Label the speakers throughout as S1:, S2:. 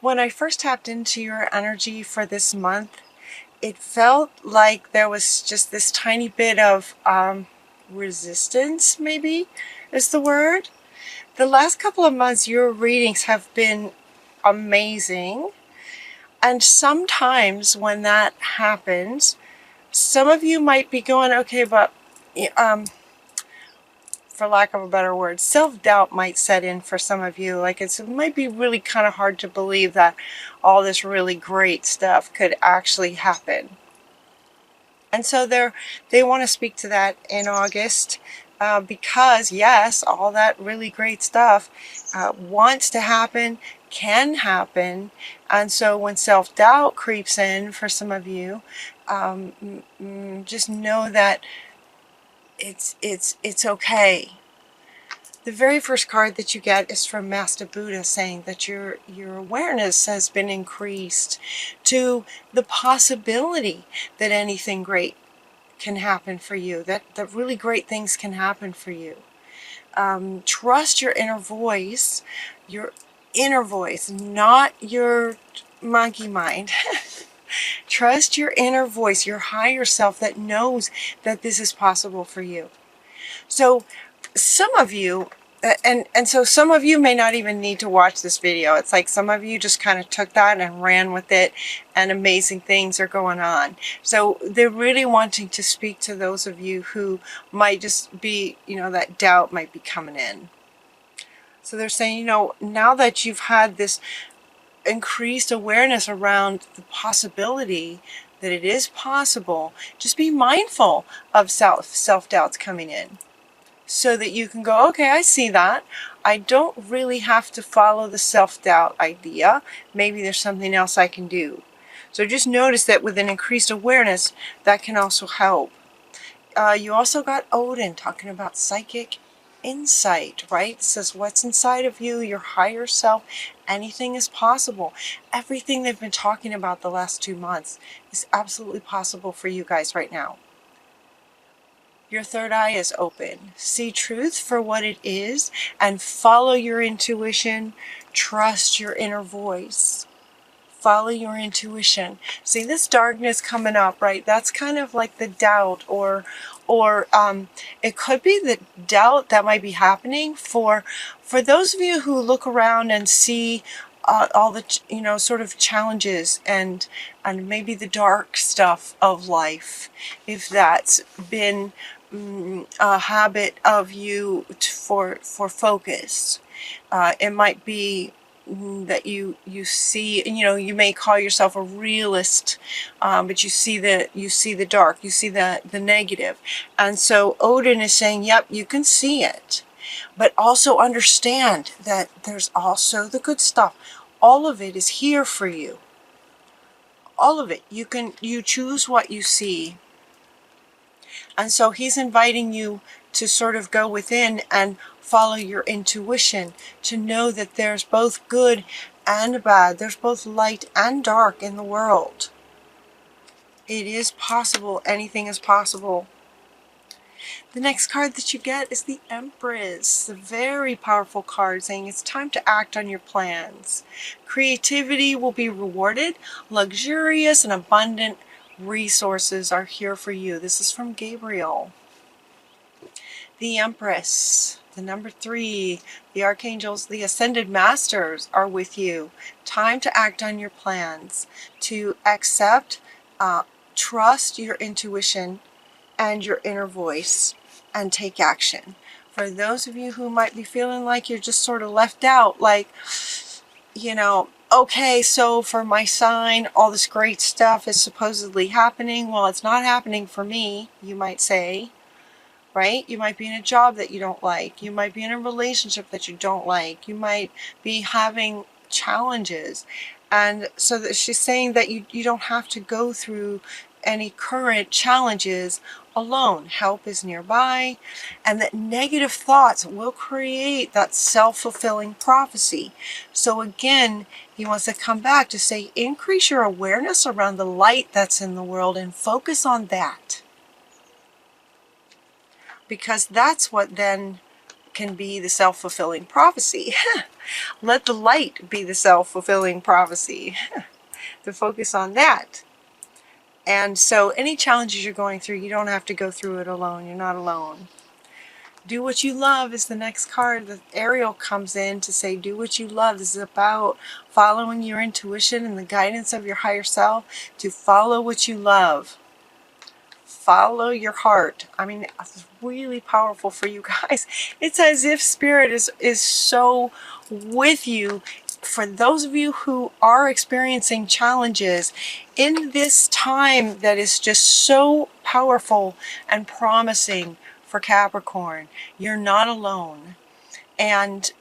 S1: When I first tapped into your energy for this month, it felt like there was just this tiny bit of resistance, maybe is the word. The last couple of months, your readings have been amazing. And sometimes when that happens, some of you might be going, okay, but for lack of a better word, self-doubt might set in for some of you. Like it might be really kind of hard to believe that all this really great stuff could actually happen. And so they want to speak to that in August because, yes, all that really great stuff wants to happen, can happen. And so when self-doubt creeps in for some of you, just know that it's okay. The very first card that you get is from Master Buddha, saying that your awareness has been increased to the possibility that anything great can happen for you, that really great things can happen for you. Trust your inner voice, not your monkey mind. Trust your inner voice, your higher self that knows that this is possible for you. So some of you, and so some of you may not even need to watch this video. It's like some of you just kind of took that and ran with it, and amazing things are going on. So they're really wanting to speak to those of you who might just be, that doubt might be coming in. So they're saying, now that you've had this increased awareness around the possibility that it is possible, just be mindful of self-doubts coming in, so that you can go, okay, I see that. I don't really have to follow the self-doubt idea. Maybe there's something else I can do. So just notice that with an increased awareness, that can also help. You also got Odin talking about psychic insight, right? It says what's inside of you, your higher self, anything is possible. Everything they've been talking about the last 2 months is absolutely possible for you guys right now. Your third eye is open. See truth for what it is and follow your intuition. Trust your inner voice. Follow your intuition. See this darkness coming up, right? That's kind of like the doubt, or it could be the doubt that might be happening for those of you who look around and see all the sort of challenges and maybe the dark stuff of life. If that's been a habit of you for focus, it might be that you see, you may call yourself a realist, but you see the dark, you see the negative. And so Odin is saying, yep, you can see it, but also understand that there's also the good stuff. All of it is here for you. All of it. You choose what you see. And so he's inviting you to sort of go within and follow your intuition, to know that there's both good and bad. There's both light and dark in the world. It is possible. Anything is possible. The next card that you get is the Empress, a very powerful card saying it's time to act on your plans. Creativity will be rewarded. Luxurious and abundant resources are here for you. This is from Gabriel. The Empress, the number 3, the Archangels, the Ascended Masters are with you. Time to act on your plans, to accept, trust your intuition and your inner voice, and take action. For those of you who might be feeling like you're just sort of left out, like, okay, so for my sign, all this great stuff is supposedly happening. Well, it's not happening for me, you might say, right? You might be in a job that you don't like. You might be in a relationship that you don't like. You might be having challenges. And so that she's saying that you don't have to go through any current challenges alone. Help is nearby, and that negative thoughts will create that self-fulfilling prophecy. So again, he wants to come back to say, increase your awareness around the light that's in the world and focus on that. Because that's what then can be the self-fulfilling prophecy. Let the light be the self-fulfilling prophecy. To focus on that. And so any challenges you're going through, you don't have to go through it alone. You're not alone. Do what you love is the next card. The Ariel comes in to say, do what you love. This is about following your intuition and the guidance of your higher self to follow what you love. Follow your heart. I mean, it's really powerful for you guys. It's as if Spirit is so with you. For those of you who are experiencing challenges in this time that is just so powerful and promising for Capricorn, you're not alone. And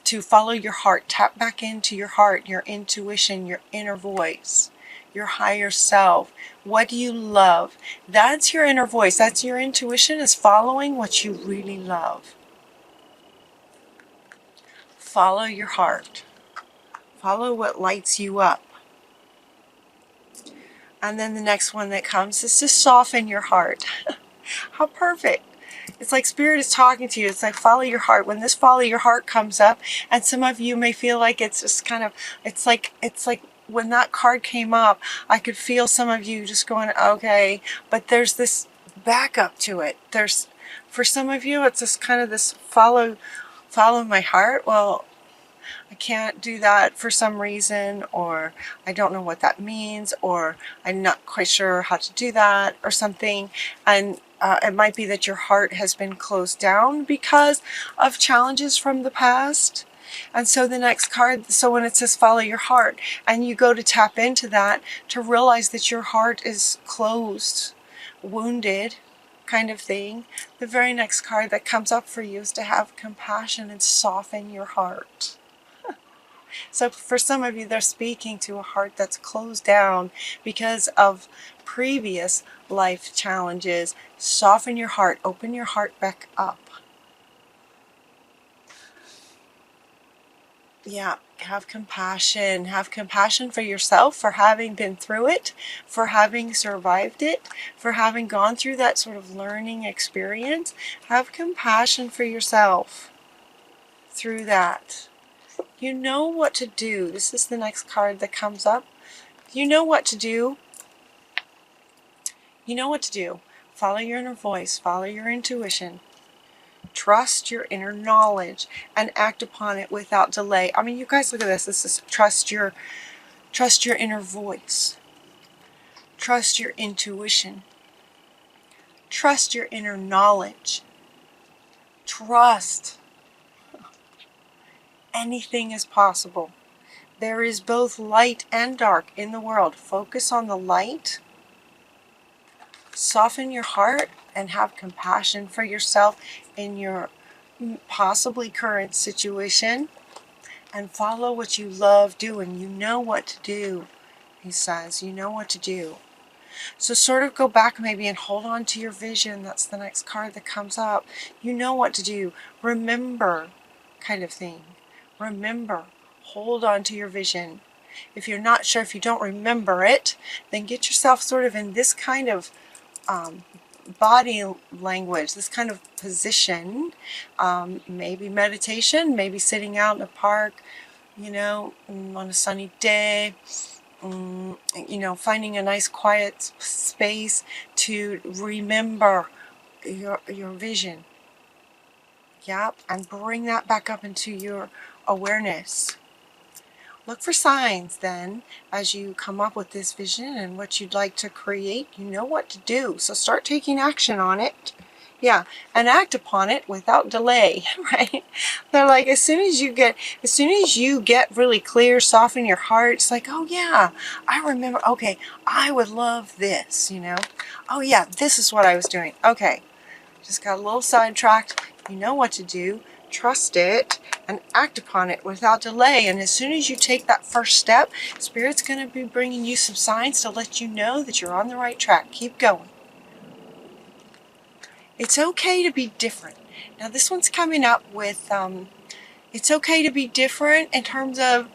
S1: to follow your heart, tap back into your heart, your intuition, your inner voice, your higher self. What do you love? That's your inner voice. That's your intuition, is following what you really love. Follow your heart. Follow what lights you up. And then the next one that comes is to soften your heart. How perfect. It's like Spirit is talking to you. It's like follow your heart. When this follow your heart comes up, and some of you may feel like it's just kind of, it's like when that card came up, I could feel some of you just going, okay, but there's this backup to it. There's, for some of you, it's just kind of this follow my heart. Well, I can't do that for some reason, or I don't know what that means, or I'm not quite sure how to do that, or something. And it might be that your heart has been closed down because of challenges from the past. And so the next card, so when it says follow your heart, and you go to tap into that, to realize that your heart is closed, wounded, kind of thing, the very next card that comes up for you is to have compassion and soften your heart. So for some of you, they're speaking to a heart that's closed down because of previous life challenges. Soften your heart, open your heart back up. Yeah, have compassion. Have compassion for yourself for having been through it, for having survived it, for having gone through that sort of learning experience. Have compassion for yourself through that. You know what to do. This is the next card that comes up. You know what to do. You know what to do. Follow your inner voice. Follow your intuition. Trust your inner knowledge and act upon it without delay. I mean, you guys, look at this. This is trust your inner voice. Trust your intuition. Trust your inner knowledge. Trust. Anything is possible. There is both light and dark in the world. Focus on the light. Soften your heart and have compassion for yourself in your possibly current situation. And follow what you love doing. You know what to do, he says. You know what to do. So sort of go back maybe and hold on to your vision. That's the next card that comes up. You know what to do. Remember, kind of thing. Remember. Hold on to your vision. If you're not sure, if you don't remember it, then get yourself sort of in this kind of body language, this kind of position. Maybe meditation, maybe sitting out in a park, you know, on a sunny day. You know, finding a nice quiet space to remember your vision. Yep, and bring that back up into your awareness. Look for signs then as you come up with this vision and what you'd like to create. You know what to do, so start taking action on it. Yeah, and act upon it without delay, right? They're like, as soon as you get really clear, soften your heart. It's like, oh yeah, I remember. Okay, I would love this, you know. Oh yeah, this is what I was doing. Okay, just got a little sidetracked. You know what to do. Trust it and act upon it without delay. And as soon as you take that first step, Spirit's going to be bringing you some signs to let you know that you're on the right track. Keep going. It's okay to be different. Now this one's coming up with, it's okay to be different in terms of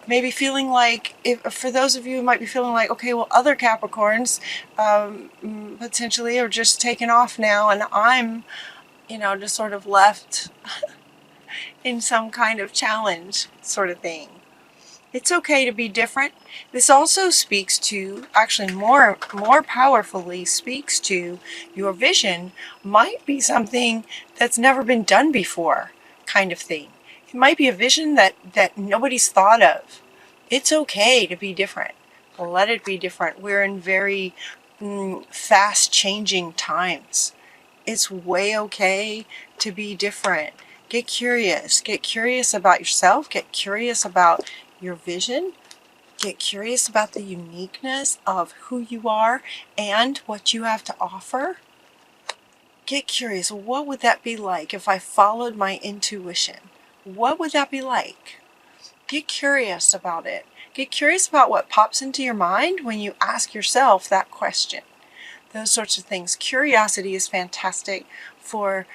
S1: maybe feeling like, for those of you who might be feeling like, okay, well, other Capricorns potentially are just taking off now, and I'm you know, just sort of left in some kind of challenge sort of thing. It's okay to be different. This also speaks to, actually more powerfully speaks to, your vision might be something that's never been done before, kind of thing. It might be a vision that nobody's thought of. It's okay to be different. Let it be different. We're in very fast changing times. It's way okay to be different. Get curious. Get curious about yourself. Get curious about your vision. Get curious about the uniqueness of who you are and what you have to offer. Get curious. What would that be like if I followed my intuition? What would that be like? Get curious about it. Get curious about what pops into your mind when you ask yourself that question. Those sorts of things. Curiosity is fantastic for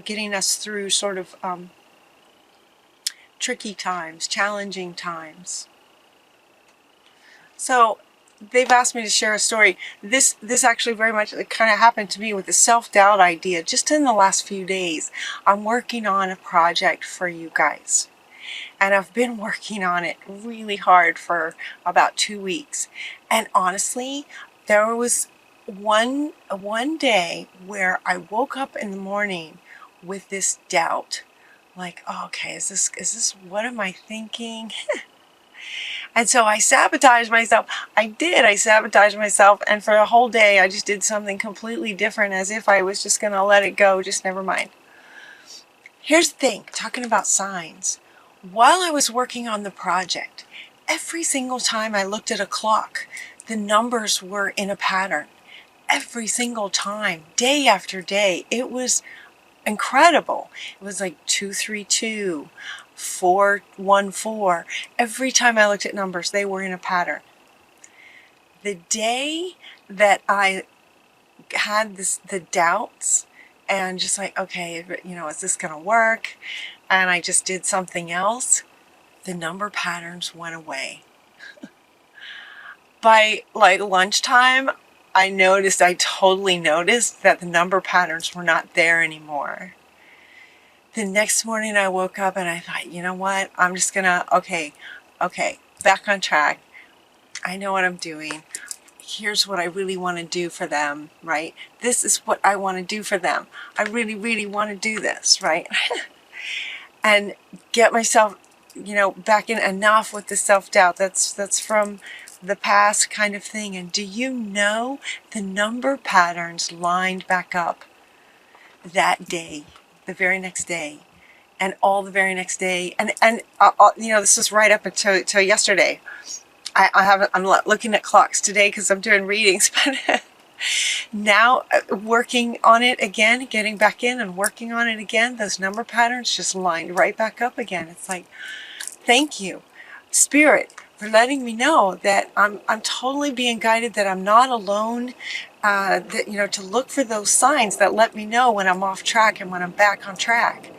S1: getting us through sort of tricky times, challenging times. So they've asked me to share a story. This actually very much kind of happened to me with the self-doubt idea just in the last few days. I'm working on a project for you guys. And I've been working on it really hard for about 2 weeks. And honestly, there was one day where I woke up in the morning with this doubt. Like, oh, okay, is this what am I thinking? And so I sabotaged myself. I sabotaged myself, and for a whole day I just did something completely different, as if I was just gonna let it go, just never mind. Here's the thing, talking about signs. While I was working on the project, every single time I looked at a clock, the numbers were in a pattern. Every single time, day after day. It was incredible. It was like 232, 414. Every time I looked at numbers, they were in a pattern. The day that I had the doubts and just like, okay, you know, is this going to work? And I just did something else, the number patterns went away. By like lunchtime, I totally noticed that the number patterns were not there anymore. The next morning I woke up and I thought, you know what? I'm just gonna, okay, back on track. I know what I'm doing. Here's what I really want to do for them, right? This is what I want to do for them. I really, really want to do this, right? And get myself, you know, back in enough with the self-doubt. That's from the past kind of thing. And do you know the number patterns lined back up that day, the very next day, and all the very next day, and you know, this is right up until yesterday. I'm looking at clocks today because I'm doing readings, but now working on it again, getting back in and working on it again, those number patterns just lined right back up again. It's like, thank you, Spirit, for letting me know that I'm totally being guided, that I'm not alone, that, you know, to look for those signs that let me know when I'm off track and when I'm back on track.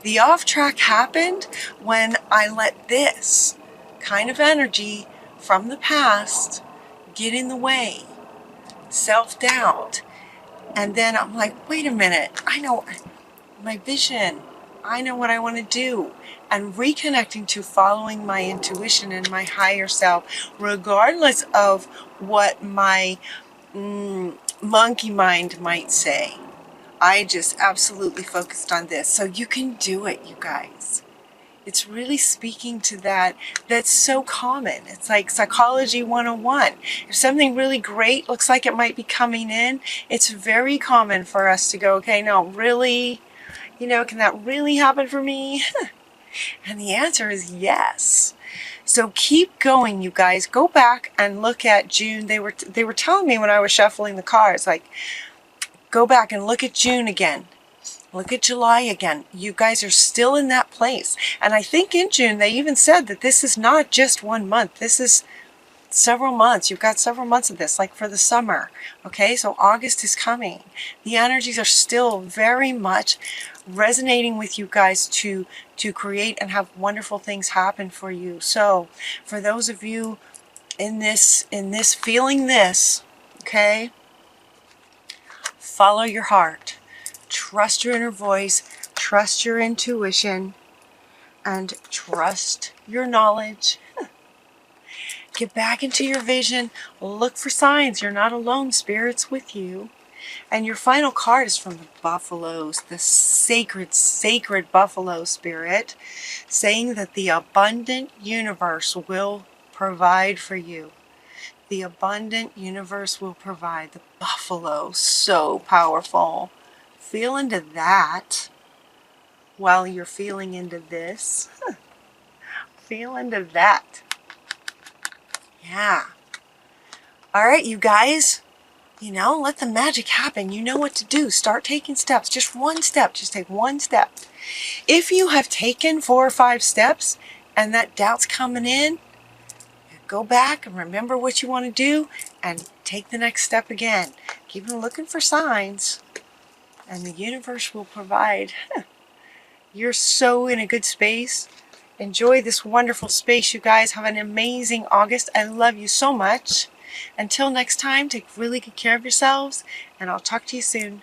S1: The off track happened when I let this kind of energy from the past get in the way, self-doubt. And then I'm like, wait a minute, I know my vision, I know what I want to do. And reconnecting to following my intuition and my higher self, regardless of what my monkey mind might say. I just absolutely focused on this. So you can do it, you guys. It's really speaking to that. That's so common. It's like Psychology 101. If something really great looks like it might be coming in, it's very common for us to go, okay, no, really? You know, can that really happen for me? And the answer is yes. So keep going, you guys. Go back and look at June. They were telling me when I was shuffling the cards, like, go back and look at June again. Look at July again. You guys are still in that place. And I think in June, they even said that this is not just 1 month. This is several months. You've got several months of this, like for the summer. Okay, so August is coming. The energies are still very much resonating with you guys to create and have wonderful things happen for you. So for those of you in this feeling this, okay, follow your heart. trust your inner voice, trust your intuition, and trust your knowledge. Get back into your vision. Look for signs. You're not alone. Spirit's with you. And your final card is from the buffaloes, the sacred, sacred buffalo spirit, saying that the abundant universe will provide for you. The abundant universe will provide. The buffalo, so powerful. Feel into that while you're feeling into this. Feel into that. Yeah. All right, you guys. You know, let the magic happen. You know what to do. Start taking steps. Just one step. Just take one step. If you have taken 4 or 5 steps and that doubt's coming in, go back and remember what you want to do and take the next step again. Keep on looking for signs and the universe will provide. You're so in a good space. Enjoy this wonderful space, you guys. Have an amazing August. I love you so much. Until next time, take really good care of yourselves, and I'll talk to you soon.